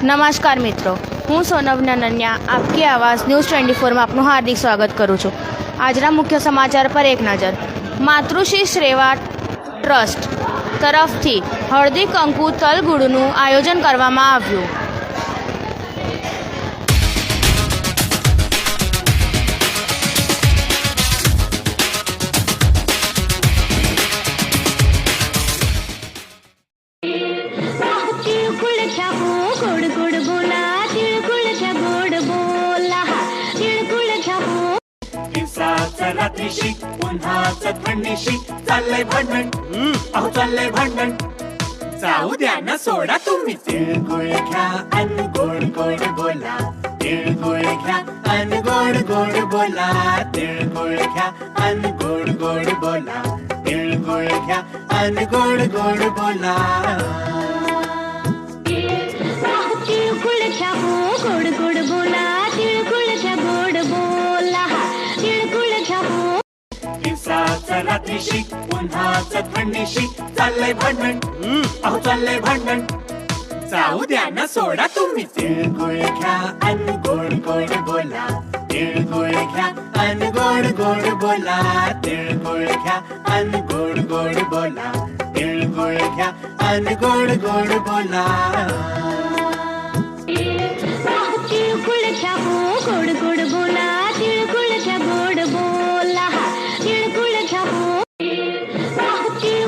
નમસ્કાર મિત્રો, હું સોનમ નનન્યા આપકી આવાઝ ન્યૂઝ 24માં આપનું હાર્દિક સ્વાગત કરું છું। આજના મુખ્ય સમાચાર પર એક નજર। માતૃશ્રી સેવા ટ્રસ્ટ તરફથી હળદી કંકુ તલગુડનું આયોજન કરવામાં આવ્યું। रात्रीशी उन्हाचं थंडीशी चाललंय भांडण, अहो चाललंय भांडण। जाऊ द्या ना सोडा तुम्ही, तिळगुळ घ्या अन गोड गोड बोला, तिळगुळ घ्या अन गोड गोड बोला, तिळगुळ घ्या अन गोड गोड बोला, तिळगुळ घ्या अन गोड गोड बोला। तिळगुळ घ्या गोड गोड बोला, तिळगुळ घ्या गोड बोला, तिळगुळ घ्या दिवसाचं रात्रीशी उन्हाचं थंडीशी चाललंय भांडण, अहो चाललंय भांडण। जाऊ द्या ना सोडा तुम्ही, तिळगुळ घ्या अन गोड गोड बोला, तिळगुळ घ्या अन गोड गोड बोला, तिळगुळ घ्या अन गोड गोड बोला, तिळगुळ घ्या अन गोड गोड बोला।